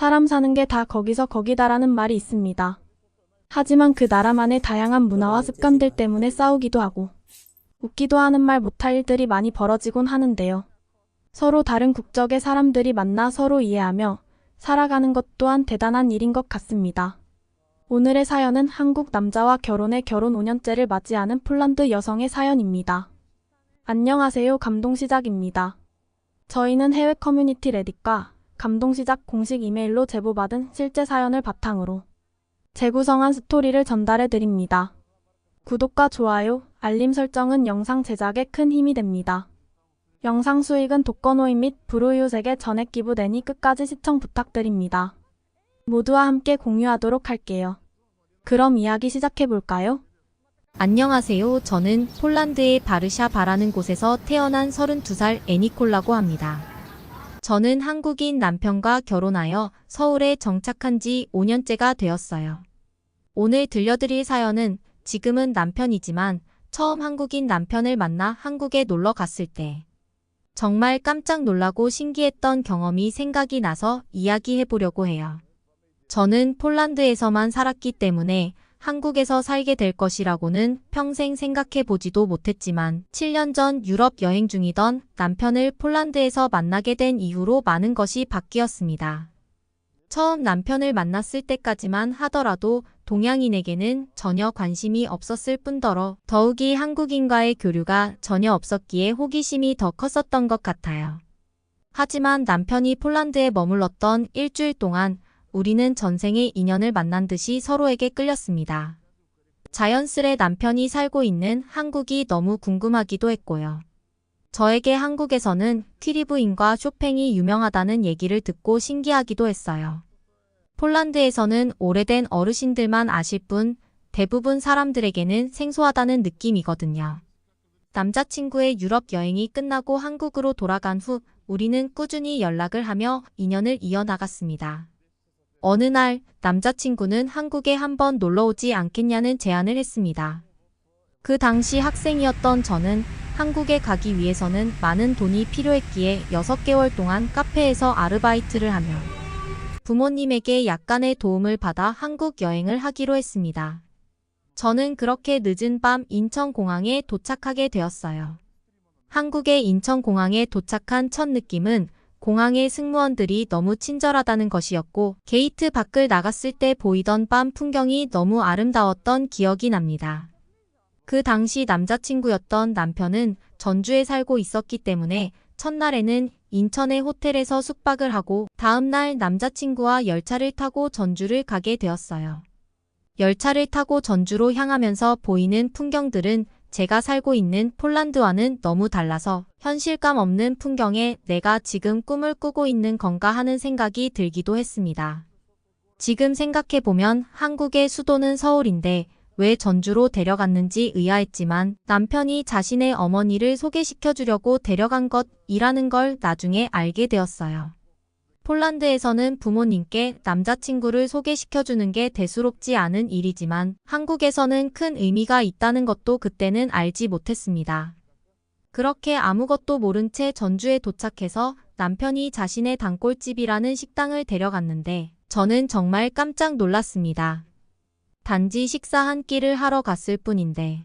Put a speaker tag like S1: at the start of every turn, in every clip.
S1: 사람 사는 게 다 거기서 거기다라는 말이 있습니다. 하지만 그 나라만의 다양한 문화와 습관들 때문에 싸우기도 하고 웃기도 하는 말 못할 일들이 많이 벌어지곤 하는데요. 서로 다른 국적의 사람들이 만나 서로 이해하며 살아가는 것 또한 대단한 일인 것 같습니다. 오늘의 사연은 한국 남자와 결혼해 결혼 5년째를 맞이하는 폴란드 여성의 사연입니다. 안녕하세요. 감동시작입니다. 저희는 해외 커뮤니티 레딧과 감동시작 공식 이메일로 제보받은 실제 사연을 바탕으로 재구성한 스토리를 전달해 드립니다. 구독과 좋아요, 알림 설정은 영상 제작에 큰 힘이 됩니다. 영상 수익은 독거노인 및 불우이웃에게 전액 기부되니 끝까지 시청 부탁드립니다. 모두와 함께 공유하도록 할게요. 그럼 이야기 시작해볼까요?
S2: 안녕하세요. 저는 폴란드의 바르샤바라는 곳에서 태어난 32살 애니콜라고 합니다. 저는 한국인 남편과 결혼하여 서울에 정착한 지 5년째가 되었어요. 오늘 들려드릴 사연은 지금은 남편이지만 처음 한국인 남편을 만나 한국에 놀러 갔을 때 정말 깜짝 놀라고 신기했던 경험이 생각이 나서 이야기해보려고 해요. 저는 폴란드에서만 살았기 때문에 한국에서 살게 될 것이라고는 평생 생각해보지도 못했지만 7년 전 유럽 여행 중이던 남편을 폴란드에서 만나게 된 이후로 많은 것이 바뀌었습니다. 처음 남편을 만났을 때까지만 하더라도 동양인에게는 전혀 관심이 없었을 뿐더러 더욱이 한국인과의 교류가 전혀 없었기에 호기심이 더 컸었던 것 같아요. 하지만 남편이 폴란드에 머물렀던 일주일 동안 우리는 전생의 인연을 만난 듯이 서로에게 끌렸습니다. 자연스레 남편이 살고 있는 한국이 너무 궁금하기도 했고요. 저에게 한국에서는 퀴리브인과 쇼팽이 유명하다는 얘기를 듣고 신기하기도 했어요. 폴란드에서는 오래된 어르신들만 아실 뿐 대부분 사람들에게는 생소하다는 느낌이거든요. 남자친구의 유럽 여행이 끝나고 한국으로 돌아간 후 우리는 꾸준히 연락을 하며 인연을 이어나갔습니다. 어느 날 남자친구는 한국에 한번 놀러오지 않겠냐는 제안을 했습니다. 그 당시 학생이었던 저는 한국에 가기 위해서는 많은 돈이 필요했기에 6개월 동안 카페에서 아르바이트를 하며 부모님에게 약간의 도움을 받아 한국 여행을 하기로 했습니다. 저는 그렇게 늦은 밤 인천공항에 도착하게 되었어요. 한국의 인천공항에 도착한 첫 느낌은 공항의 승무원들이 너무 친절하다는 것이었고 게이트 밖을 나갔을 때 보이던 밤 풍경이 너무 아름다웠던 기억이 납니다. 그 당시 남자친구였던 남편은 전주에 살고 있었기 때문에 첫날에는 인천의 호텔에서 숙박을 하고 다음날 남자친구와 열차를 타고 전주를 가게 되었어요. 열차를 타고 전주로 향하면서 보이는 풍경들은 제가 살고 있는 폴란드와는 너무 달라서 현실감 없는 풍경에 내가 지금 꿈을 꾸고 있는 건가 하는 생각이 들기도 했습니다. 지금 생각해보면 한국의 수도는 서울인데 왜 전주로 데려갔는지 의아했지만 남편이 자신의 어머니를 소개시켜주려고 데려간 것이라는 걸 나중에 알게 되었어요. 폴란드에서는 부모님께 남자친구를 소개시켜주는 게 대수롭지 않은 일이지만 한국에서는 큰 의미가 있다는 것도 그때는 알지 못했습니다. 그렇게 아무것도 모른 채 전주에 도착해서 남편이 자신의 단골집이라는 식당을 데려갔는데 저는 정말 깜짝 놀랐습니다. 단지 식사 한 끼를 하러 갔을 뿐인데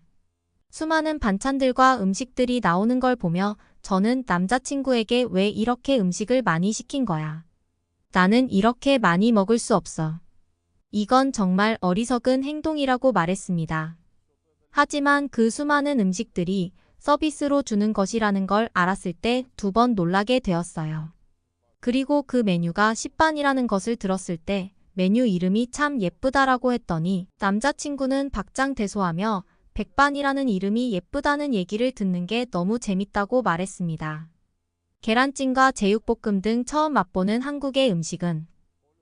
S2: 수많은 반찬들과 음식들이 나오는 걸 보며 저는 남자친구에게 왜 이렇게 음식을 많이 시킨 거야? 나는 이렇게 많이 먹을 수 없어. 이건 정말 어리석은 행동이라고 말했습니다. 하지만 그 수많은 음식들이 서비스로 주는 것이라는 걸 알았을 때 2번 놀라게 되었어요. 그리고 그 메뉴가 식반이라는 것을 들었을 때 메뉴 이름이 참 예쁘다라고 했더니 남자친구는 박장대소하며 백반이라는 이름이 예쁘다는 얘기를 듣는 게 너무 재밌다고 말했습니다. 계란찜과 제육볶음 등 처음 맛보는 한국의 음식은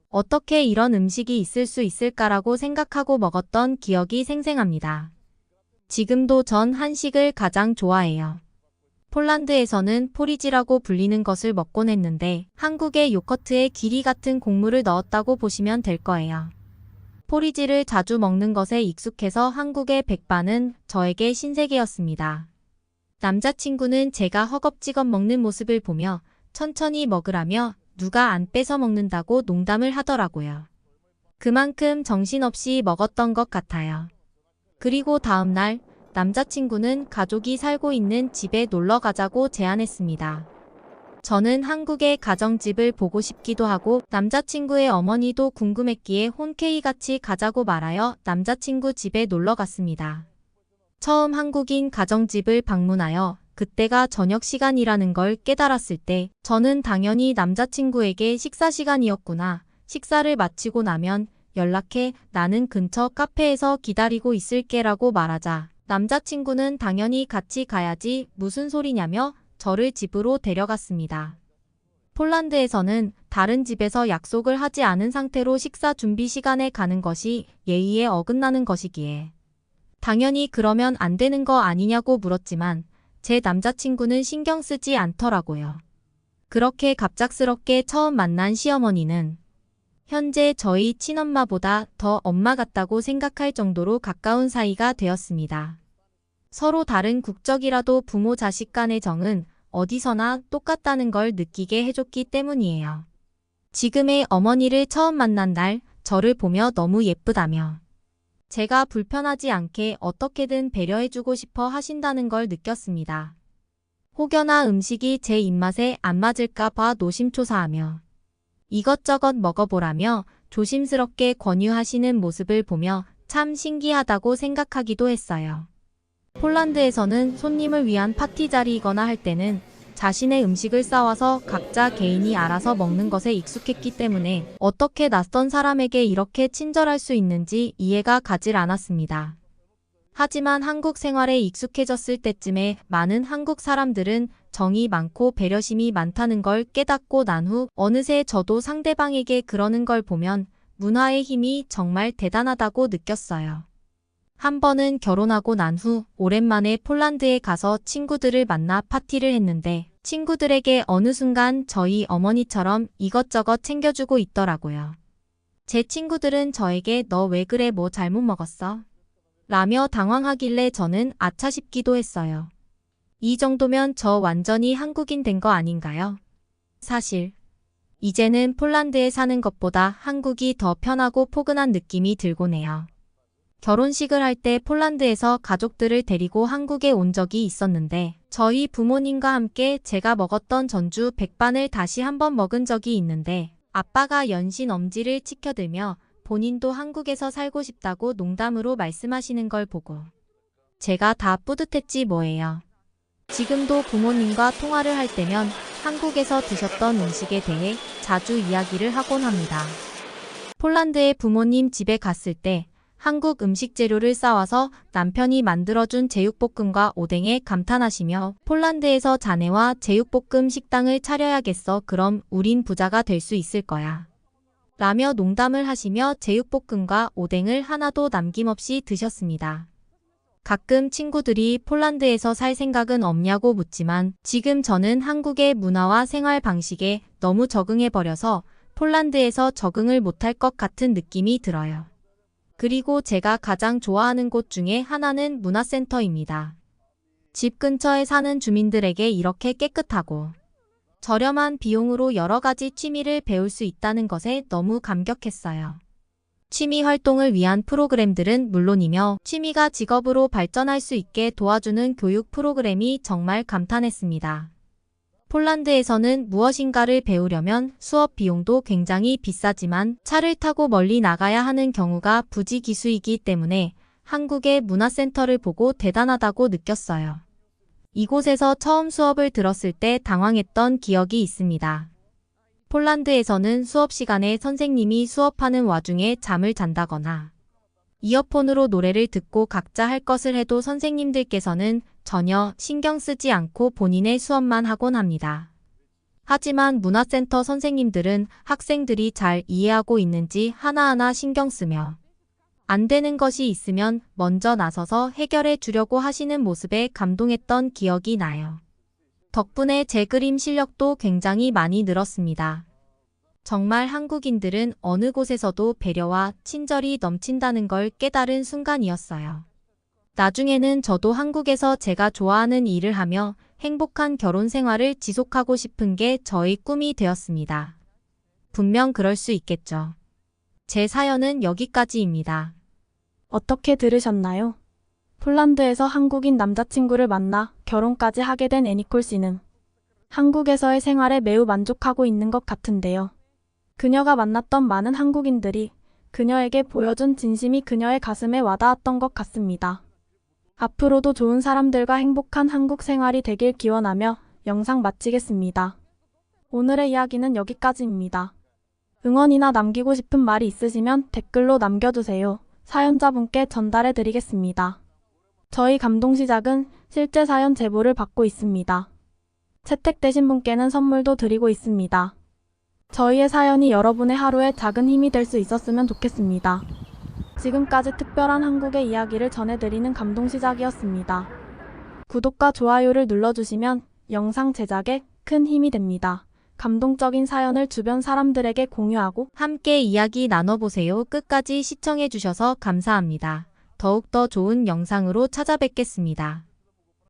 S2: 어떻게 이런 음식이 있을 수 있을까라고 생각하고 먹었던 기억이 생생합니다. 지금도 전 한식을 가장 좋아해요. 폴란드에서는 포리지라고 불리는 것을 먹곤 했는데 한국의 요거트에 길이 같은 곡물을 넣었다고 보시면 될 거예요. 포리지를 자주 먹는 것에 익숙해서 한국의 백반은 저에게 신세계였습니다. 남자친구는 제가 허겁지겁 먹는 모습을 보며 천천히 먹으라며 누가 안 뺏어 먹는다고 농담을 하더라고요. 그만큼 정신없이 먹었던 것 같아요. 그리고 다음날 남자친구는 가족이 살고 있는 집에 놀러 가자고 제안했습니다. 저는 한국의 가정집을 보고 싶기도 하고 남자친구의 어머니도 궁금했기에 혼쾌히같이 가자고 말하여 남자친구 집에 놀러 갔습니다. 처음 한국인 가정집을 방문하여 그때가 저녁 시간이라는 걸 깨달았을 때 저는 당연히 남자친구에게 식사 시간이었구나. 식사를 마치고 나면 연락해 나는 근처 카페에서 기다리고 있을게라고 말하자 남자친구는 당연히 같이 가야지 무슨 소리냐며 저를 집으로 데려갔습니다. 폴란드에서는 다른 집에서 약속을 하지 않은 상태로 식사 준비 시간에 가는 것이 예의에 어긋나는 것이기에 당연히 그러면 안 되는 거 아니냐고 물었지만 제 남자친구는 신경 쓰지 않더라고요. 그렇게 갑작스럽게 처음 만난 시어머니는 현재 저희 친엄마보다 더 엄마 같다고 생각할 정도로 가까운 사이가 되었습니다. 서로 다른 국적이라도 부모 자식 간의 정은 어디서나 똑같다는 걸 느끼게 해줬기 때문이에요. 지금의 어머니를 처음 만난 날 저를 보며 너무 예쁘다며 제가 불편하지 않게 어떻게든 배려해주고 싶어 하신다는 걸 느꼈습니다. 혹여나 음식이 제 입맛에 안 맞을까 봐 노심초사하며 이것저것 먹어보라며 조심스럽게 권유하시는 모습을 보며 참 신기하다고 생각하기도 했어요. 폴란드에서는 손님을 위한 파티 자리이거나 할 때는 자신의 음식을 싸와서 각자 개인이 알아서 먹는 것에 익숙했기 때문에 어떻게 낯선 사람에게 이렇게 친절할 수 있는지 이해가 가질 않았습니다. 하지만 한국 생활에 익숙해졌을 때쯤에 많은 한국 사람들은 정이 많고 배려심이 많다는 걸 깨닫고 난 후 어느새 저도 상대방에게 그러는 걸 보면 문화의 힘이 정말 대단하다고 느꼈어요. 한 번은 결혼하고 난 후 오랜만에 폴란드에 가서 친구들을 만나 파티를 했는데 친구들에게 어느 순간 저희 어머니처럼 이것저것 챙겨주고 있더라고요. 제 친구들은 저에게 너 왜 그래 뭐 잘못 먹었어? 라며 당황하길래 저는 아차 싶기도 했어요. 이 정도면 저 완전히 한국인 된 거 아닌가요? 사실 이제는 폴란드에 사는 것보다 한국이 더 편하고 포근한 느낌이 들곤 해요. 결혼식을 할 때 폴란드에서 가족들을 데리고 한국에 온 적이 있었는데 저희 부모님과 함께 제가 먹었던 전주 백반을 다시 한번 먹은 적이 있는데 아빠가 연신 엄지를 치켜들며 본인도 한국에서 살고 싶다고 농담으로 말씀하시는 걸 보고 제가 다 뿌듯했지 뭐예요. 지금도 부모님과 통화를 할 때면 한국에서 드셨던 음식에 대해 자주 이야기를 하곤 합니다. 폴란드의 부모님 집에 갔을 때 한국 음식 재료를 싸와서 남편이 만들어준 제육볶음과 오뎅에 감탄하시며 폴란드에서 자네와 제육볶음 식당을 차려야겠어. 그럼 우린 부자가 될 수 있을 거야. 라며 농담을 하시며 제육볶음과 오뎅을 하나도 남김없이 드셨습니다. 가끔 친구들이 폴란드에서 살 생각은 없냐고 묻지만 지금 저는 한국의 문화와 생활 방식에 너무 적응해버려서 폴란드에서 적응을 못할 것 같은 느낌이 들어요. 그리고 제가 가장 좋아하는 곳 중에 하나는 문화센터입니다. 집 근처에 사는 주민들에게 이렇게 깨끗하고 저렴한 비용으로 여러 가지 취미를 배울 수 있다는 것에 너무 감격했어요. 취미 활동을 위한 프로그램들은 물론이며 취미가 직업으로 발전할 수 있게 도와주는 교육 프로그램이 정말 감탄했습니다. 폴란드에서는 무엇인가를 배우려면 수업 비용도 굉장히 비싸지만 차를 타고 멀리 나가야 하는 경우가 부지기수이기 때문에 한국의 문화센터를 보고 대단하다고 느꼈어요. 이곳에서 처음 수업을 들었을 때 당황했던 기억이 있습니다. 폴란드에서는 수업 시간에 선생님이 수업하는 와중에 잠을 잔다거나 이어폰으로 노래를 듣고 각자 할 것을 해도 선생님들께서는 전혀 신경 쓰지 않고 본인의 수업만 하곤 합니다. 하지만 문화센터 선생님들은 학생들이 잘 이해하고 있는지 하나하나 신경 쓰며 안 되는 것이 있으면 먼저 나서서 해결해 주려고 하시는 모습에 감동했던 기억이 나요. 덕분에 제 그림 실력도 굉장히 많이 늘었습니다. 정말 한국인들은 어느 곳에서도 배려와 친절이 넘친다는 걸 깨달은 순간이었어요. 나중에는 저도 한국에서 제가 좋아하는 일을 하며 행복한 결혼 생활을 지속하고 싶은 게 저의 꿈이 되었습니다. 분명 그럴 수 있겠죠. 제 사연은 여기까지입니다.
S1: 어떻게 들으셨나요? 폴란드에서 한국인 남자친구를 만나 결혼까지 하게 된 애니콜 씨는 한국에서의 생활에 매우 만족하고 있는 것 같은데요. 그녀가 만났던 많은 한국인들이 그녀에게 보여준 진심이 그녀의 가슴에 와닿았던 것 같습니다. 앞으로도 좋은 사람들과 행복한 한국 생활이 되길 기원하며 영상 마치겠습니다. 오늘의 이야기는 여기까지입니다. 응원이나 남기고 싶은 말이 있으시면 댓글로 남겨주세요. 사연자분께 전달해 드리겠습니다. 저희 감동시작은 실제 사연 제보를 받고 있습니다. 채택되신 분께는 선물도 드리고 있습니다. 저희의 사연이 여러분의 하루에 작은 힘이 될 수 있었으면 좋겠습니다. 지금까지 특별한 한국의 이야기를 전해드리는 감동시작이었습니다. 구독과 좋아요를 눌러주시면 영상 제작에 큰 힘이 됩니다. 감동적인 사연을 주변 사람들에게 공유하고
S2: 함께 이야기 나눠보세요. 끝까지 시청해주셔서 감사합니다. 더욱더 좋은 영상으로 찾아뵙겠습니다.